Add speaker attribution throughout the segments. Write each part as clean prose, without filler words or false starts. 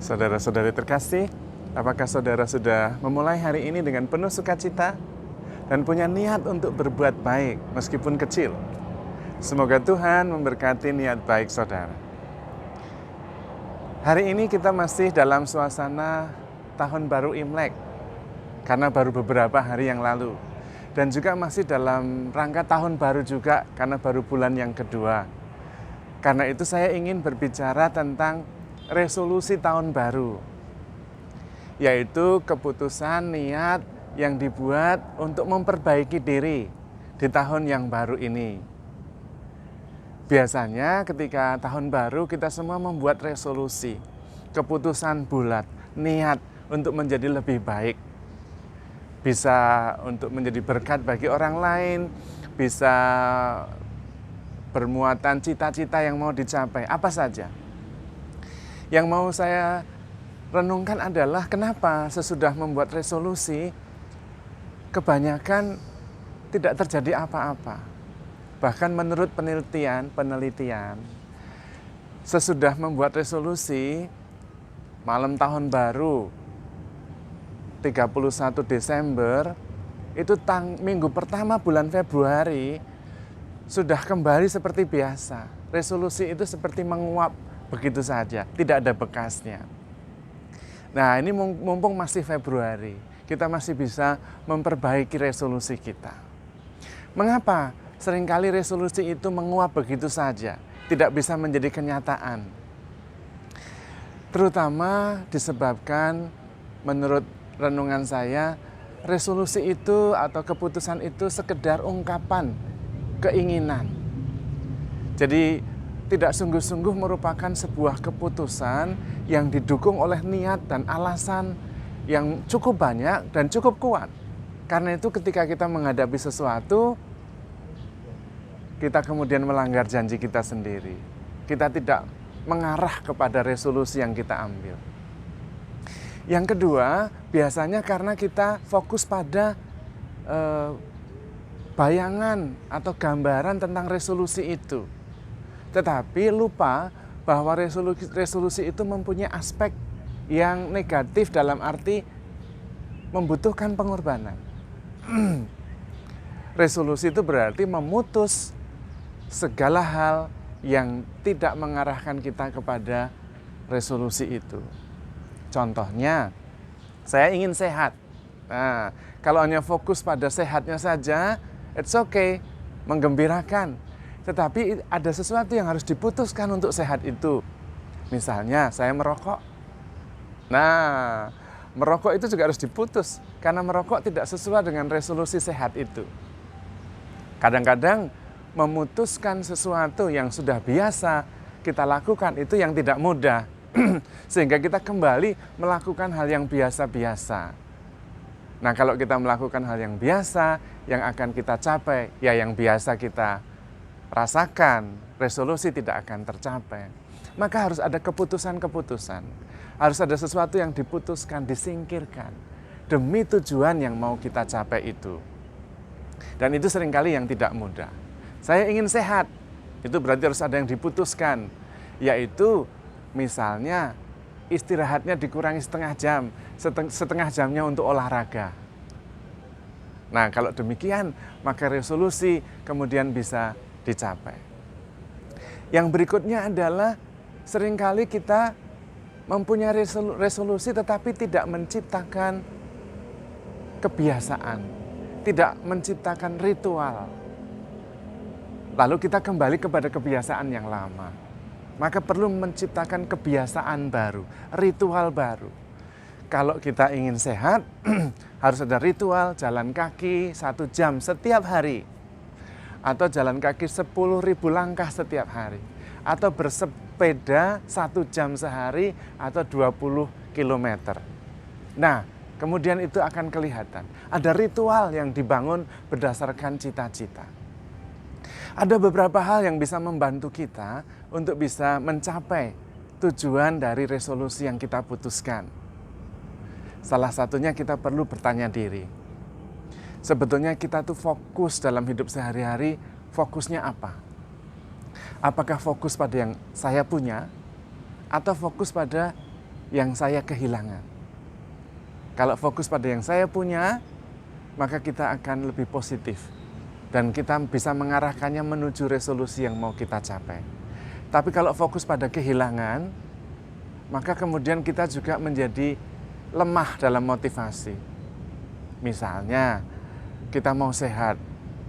Speaker 1: Saudara-saudari terkasih, apakah saudara sudah memulai hari ini dengan penuh sukacita dan punya niat untuk berbuat baik meskipun kecil? Semoga Tuhan memberkati niat baik saudara. Hari ini kita masih dalam suasana Tahun Baru Imlek, karena baru beberapa hari yang lalu. Dan juga masih dalam rangka Tahun Baru juga, karena baru bulan yang kedua. Karena itu saya ingin berbicara tentang resolusi tahun baru, yaitu keputusan niat yang dibuat untuk memperbaiki diri di tahun yang baru ini. Biasanya ketika tahun baru kita semua membuat resolusi, keputusan bulat, niat untuk menjadi lebih baik. Bisa untuk menjadi berkat bagi orang lain, bisa bermuatan cita-cita yang mau dicapai, apa saja. Yang mau saya renungkan adalah kenapa sesudah membuat resolusi, kebanyakan tidak terjadi apa-apa. Bahkan menurut penelitian, sesudah membuat resolusi, malam tahun baru, 31 Desember, itu minggu pertama bulan Februari, sudah kembali seperti biasa. Resolusi itu seperti menguap begitu saja, tidak ada bekasnya. Nah, ini mumpung masih Februari, kita masih bisa memperbaiki resolusi kita. Mengapa seringkali resolusi itu menguap begitu saja, tidak bisa menjadi kenyataan? Terutama disebabkan menurut renungan saya, resolusi itu atau keputusan itu sekedar ungkapan keinginan. Jadi tidak sungguh-sungguh merupakan sebuah keputusan yang didukung oleh niat dan alasan yang cukup banyak dan cukup kuat. Karena itu ketika kita menghadapi sesuatu, kita kemudian melanggar janji kita sendiri. Kita tidak mengarah kepada resolusi yang kita ambil. Yang kedua, biasanya karena kita fokus pada bayangan atau gambaran tentang resolusi itu. Tetapi lupa bahwa resolusi itu mempunyai aspek yang negatif dalam arti membutuhkan pengorbanan. Resolusi itu berarti memutus segala hal yang tidak mengarahkan kita kepada resolusi itu. Contohnya, saya ingin sehat. Nah, kalau hanya fokus pada sehatnya saja, it's okay, menggembirakan. Tetapi ada sesuatu yang harus diputuskan untuk sehat itu. Misalnya, saya merokok. Nah, merokok itu juga harus diputus, karena merokok tidak sesuai dengan resolusi sehat itu. Kadang-kadang memutuskan sesuatu yang sudah biasa kita lakukan itu yang tidak mudah. Sehingga kita kembali melakukan hal yang biasa-biasa. Nah, kalau kita melakukan hal yang biasa, yang akan kita capai, ya yang biasa kita rasakan, resolusi tidak akan tercapai. Maka harus ada keputusan-keputusan. Harus ada sesuatu yang diputuskan, disingkirkan, demi tujuan yang mau kita capai itu. Dan itu seringkali yang tidak mudah. Saya ingin sehat, itu berarti harus ada yang diputuskan, yaitu misalnya istirahatnya dikurangi setengah jamnya untuk olahraga. Nah, kalau demikian maka resolusi kemudian bisa dicapai. Yang berikutnya adalah seringkali kita mempunyai resolusi tetapi tidak menciptakan kebiasaan, tidak menciptakan ritual. Lalu kita kembali kepada kebiasaan yang lama. Maka perlu menciptakan kebiasaan baru, ritual baru. Kalau kita ingin sehat, harus ada ritual jalan kaki 1 jam setiap hari. Atau jalan kaki 10.000 langkah setiap hari. Atau bersepeda 1 jam sehari atau 20 km. Nah, kemudian itu akan kelihatan. Ada ritual yang dibangun berdasarkan cita-cita. Ada beberapa hal yang bisa membantu kita untuk bisa mencapai tujuan dari resolusi yang kita putuskan. Salah satunya kita perlu bertanya diri. Sebetulnya kita tuh fokus dalam hidup sehari-hari, fokusnya apa? Apakah fokus pada yang saya punya? Atau fokus pada yang saya kehilangan. Kalau fokus pada yang saya punya, maka kita akan lebih positif. Dan kita bisa mengarahkannya menuju resolusi yang mau kita capai. Tapi kalau fokus pada kehilangan, maka kemudian kita juga menjadi lemah dalam motivasi. Misalnya, kita mau sehat,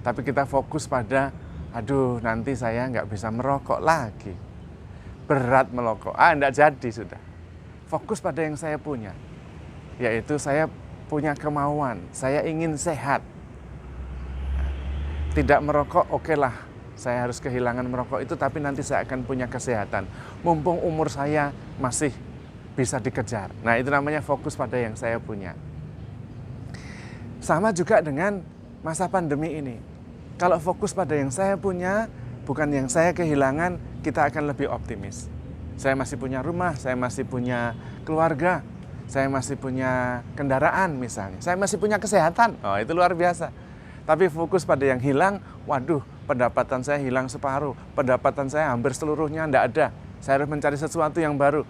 Speaker 1: tapi kita fokus pada, aduh nanti saya nggak bisa merokok lagi. Berat merokok, enggak jadi sudah. Fokus pada yang saya punya, yaitu saya punya kemauan, saya ingin sehat. Tidak merokok, oke lah, saya harus kehilangan merokok itu, tapi nanti saya akan punya kesehatan. Mumpung umur saya masih bisa dikejar. Nah, itu namanya fokus pada yang saya punya. Sama juga dengan masa pandemi ini. Kalau fokus pada yang saya punya, bukan yang saya kehilangan, kita akan lebih optimis. Saya masih punya rumah, saya masih punya keluarga, saya masih punya kendaraan misalnya, saya masih punya kesehatan. Oh, itu luar biasa. Tapi fokus pada yang hilang, waduh, pendapatan saya hilang separuh, pendapatan saya hampir seluruhnya enggak ada. Saya harus mencari sesuatu yang baru.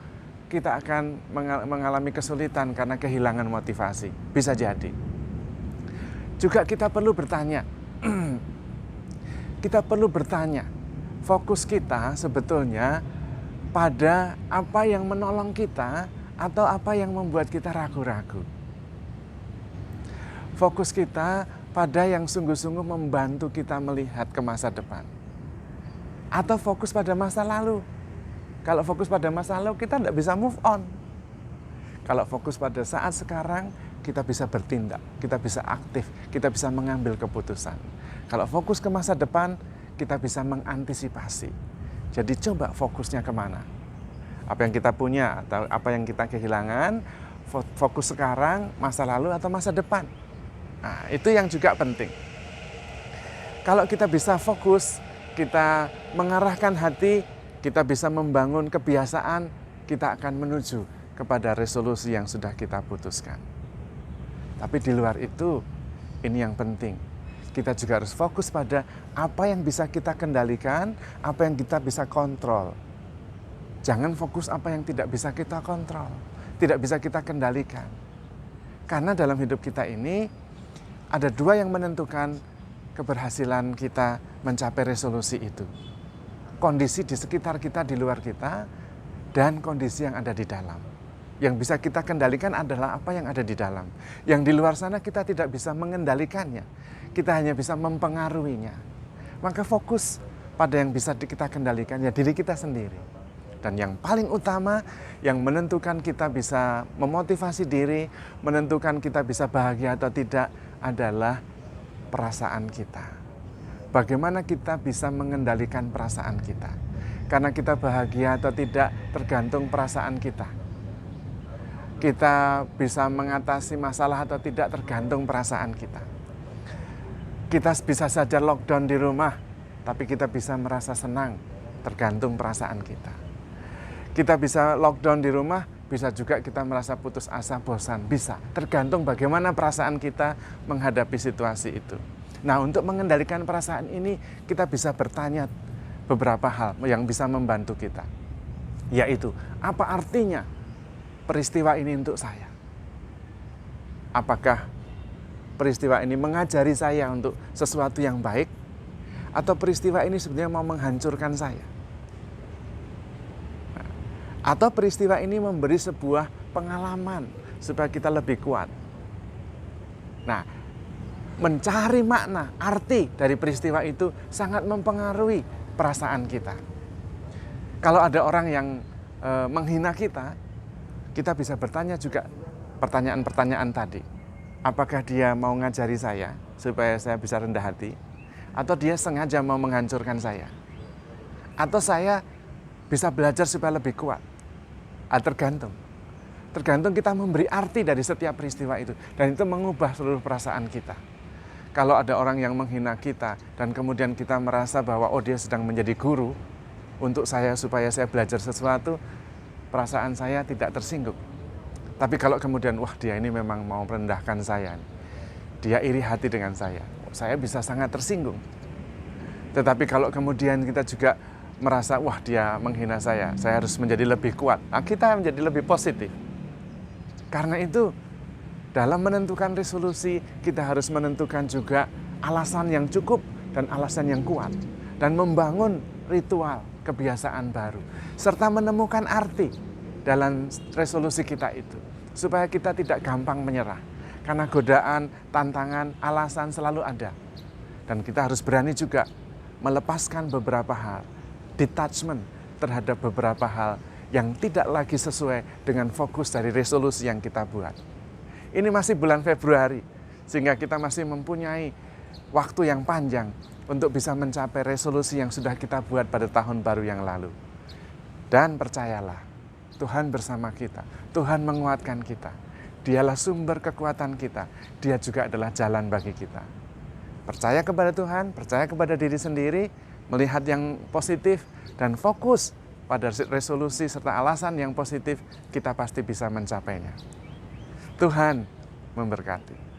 Speaker 1: Kita akan mengalami kesulitan karena kehilangan motivasi. Bisa jadi. Juga kita perlu bertanya. Kita perlu bertanya, fokus kita sebetulnya pada apa yang menolong kita atau apa yang membuat kita ragu-ragu. Fokus kita pada yang sungguh-sungguh membantu kita melihat ke masa depan. Atau fokus pada masa lalu. Kalau fokus pada masa lalu, kita tidak bisa move on. Kalau fokus pada saat sekarang, kita bisa bertindak, kita bisa aktif, kita bisa mengambil keputusan. Kalau fokus ke masa depan, kita bisa mengantisipasi. Jadi coba fokusnya kemana? Apa yang kita punya atau apa yang kita kehilangan, fokus sekarang, masa lalu atau masa depan. Nah, itu yang juga penting. Kalau kita bisa fokus, kita mengarahkan hati, kita bisa membangun kebiasaan, kita akan menuju kepada resolusi yang sudah kita putuskan. Tapi di luar itu, ini yang penting. Kita juga harus fokus pada apa yang bisa kita kendalikan, apa yang kita bisa kontrol. Jangan fokus apa yang tidak bisa kita kontrol, tidak bisa kita kendalikan. Karena dalam hidup kita ini, ada dua yang menentukan keberhasilan kita mencapai resolusi itu. Kondisi di sekitar kita, di luar kita, dan kondisi yang ada di dalam. Yang bisa kita kendalikan adalah apa yang ada di dalam. Yang di luar sana kita tidak bisa mengendalikannya. Kita hanya bisa mempengaruhinya. Maka fokus pada yang bisa kita kendalikan, ya diri kita sendiri. Dan yang paling utama, yang menentukan kita bisa memotivasi diri, menentukan kita bisa bahagia atau tidak, adalah perasaan kita. Bagaimana kita bisa mengendalikan perasaan kita? Karena kita bahagia atau tidak tergantung perasaan kita. Kita bisa mengatasi masalah atau tidak tergantung perasaan kita. Kita bisa saja lockdown di rumah, tapi kita bisa merasa senang, tergantung perasaan kita. Kita bisa lockdown di rumah, bisa juga kita merasa putus asa, bosan. Bisa, tergantung bagaimana perasaan kita menghadapi situasi itu. Nah, untuk mengendalikan perasaan ini, kita bisa bertanya beberapa hal yang bisa membantu kita. Yaitu, apa artinya peristiwa ini untuk saya? Apakah peristiwa ini mengajari saya untuk sesuatu yang baik? Atau peristiwa ini sebenarnya mau menghancurkan saya? Atau peristiwa ini memberi sebuah pengalaman supaya kita lebih kuat. Nah, mencari makna, arti dari peristiwa itu sangat mempengaruhi perasaan kita. Kalau ada orang yang menghina kita, kita bisa bertanya juga pertanyaan-pertanyaan tadi. Apakah dia mau ngajari saya supaya saya bisa rendah hati? Atau dia sengaja mau menghancurkan saya? Atau saya bisa belajar supaya lebih kuat? Tergantung kita memberi arti dari setiap peristiwa itu, dan itu mengubah seluruh perasaan kita. Kalau ada orang yang menghina kita dan kemudian kita merasa bahwa dia sedang menjadi guru untuk saya supaya saya belajar sesuatu, perasaan saya tidak tersinggung. Tapi kalau kemudian dia ini memang mau merendahkan saya, dia iri hati dengan saya bisa sangat tersinggung. Tetapi kalau kemudian kita juga merasa dia menghina saya harus menjadi lebih kuat. Nah, kita menjadi lebih positif. Karena itu, dalam menentukan resolusi, kita harus menentukan juga alasan yang cukup dan alasan yang kuat. Dan membangun ritual kebiasaan baru. Serta menemukan arti dalam resolusi kita itu. Supaya kita tidak gampang menyerah. Karena godaan, tantangan, alasan selalu ada. Dan kita harus berani juga melepaskan beberapa hal. Detachment terhadap beberapa hal yang tidak lagi sesuai dengan fokus dari resolusi yang kita buat. Ini masih bulan Februari, sehingga kita masih mempunyai waktu yang panjang untuk bisa mencapai resolusi yang sudah kita buat pada tahun baru yang lalu. Dan percayalah, Tuhan bersama kita, Tuhan menguatkan kita. Dialah sumber kekuatan kita, Dia juga adalah jalan bagi kita. Percaya kepada Tuhan, percaya kepada diri sendiri, melihat yang positif, dan fokus pada resolusi serta alasan yang positif, kita pasti bisa mencapainya. Tuhan memberkati.